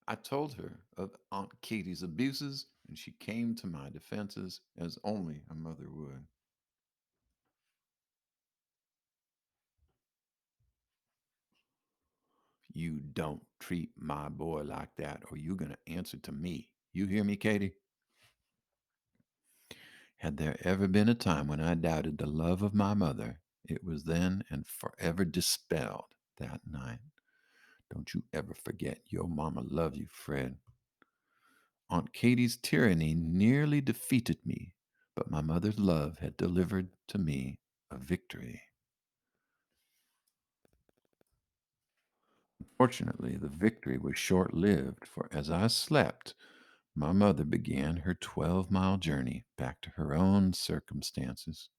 I told her of Aunt Katie's abuses, and she came to my defenses as only a mother would. You don't treat my boy like that, or you're going to answer to me. You hear me, Katie? Had there ever been a time when I doubted the love of my mother, it was then and forever dispelled that night. Don't you ever forget your mama loved you, Fred. Aunt Katie's tyranny nearly defeated me, but my mother's love had delivered to me a victory. Fortunately, the victory was short lived, for as I slept, my mother began her 12-mile journey back to her own circumstances.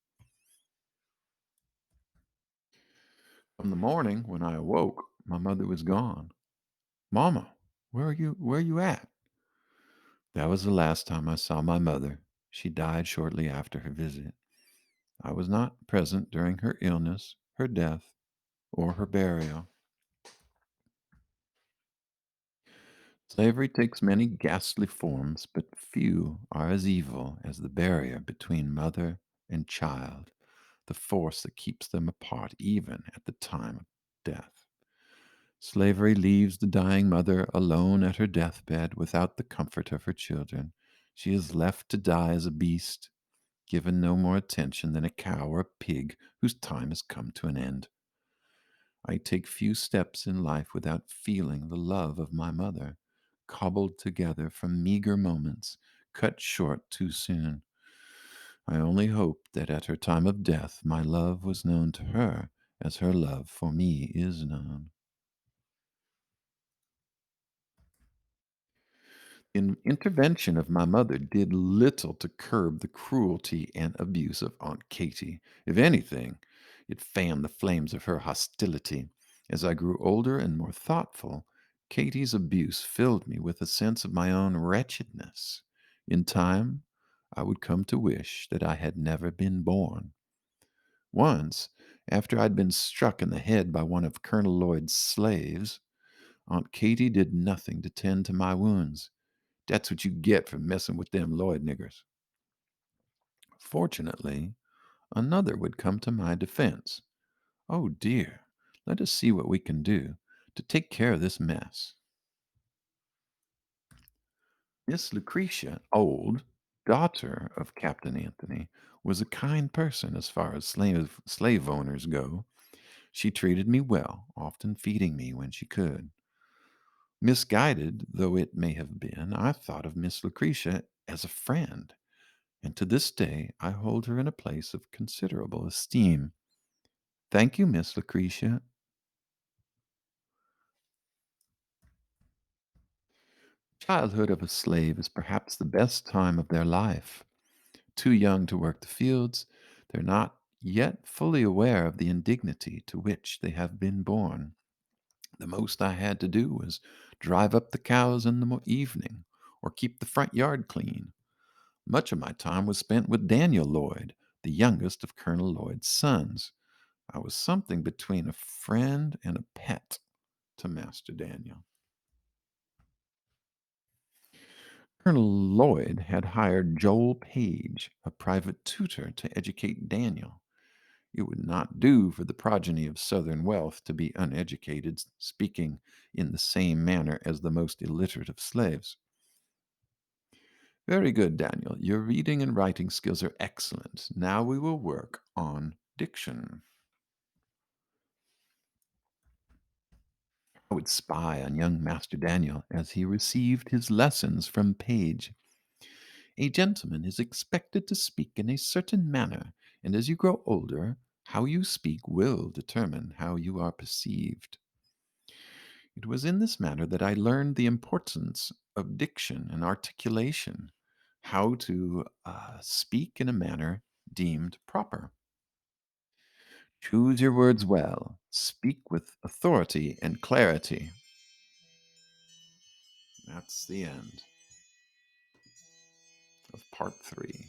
From the morning when I awoke, my mother was gone. Mama, where are you at? That was the last time I saw my mother. She died shortly after her visit. I was not present during her illness, her death, or her burial. Slavery takes many ghastly forms, but few are as evil as the barrier between mother and child, the force that keeps them apart even at the time of death. Slavery leaves the dying mother alone at her deathbed without the comfort of her children. She is left to die as a beast, given no more attention than a cow or a pig whose time has come to an end. I take few steps in life without feeling the love of my mother, cobbled together from meager moments, cut short too soon. I only hope that at her time of death my love was known to her as her love for me is known. Intervention of my mother did little to curb the cruelty and abuse of Aunt Katy. If anything, it fanned the flames of her hostility. As I grew older and more thoughtful, Katy's abuse filled me with a sense of my own wretchedness. In time, I would come to wish that I had never been born. Once, after I'd been struck in the head by one of Colonel Lloyd's slaves, Aunt Katy did nothing to tend to my wounds. That's what you get for messing with them Lloyd niggers. Fortunately, another would come to my defense. Oh dear, let us see what we can do to take care of this mess. Miss Lucretia, old, daughter of Captain Anthony, was a kind person as far as slave owners go. She treated me well, often feeding me when she could. Misguided though it may have been, I thought of Miss Lucretia as a friend, and to this day I hold her in a place of considerable esteem. Thank you, Miss Lucretia. Childhood of a slave is perhaps the best time of their life. Too young to work the fields, they're not yet fully aware of the indignity to which they have been born. The most I had to do was drive up the cows in the evening or keep the front yard clean. Much of my time was spent with Daniel Lloyd, the youngest of Colonel Lloyd's sons. I was something between a friend and a pet to Master Daniel. Colonel Lloyd had hired Joel Page, a private tutor, to educate Daniel. It would not do for the progeny of Southern wealth to be uneducated, speaking in the same manner as the most illiterate of slaves. Very good, Daniel. Your reading and writing skills are excellent. Now we will work on diction. I would spy on young Master Daniel as he received his lessons from Page. A gentleman is expected to speak in a certain manner, and as you grow older, how you speak will determine how you are perceived. It was in this manner that I learned the importance of diction and articulation, how to speak in a manner deemed proper. Choose your words well, speak with authority and clarity. That's the end of part 3.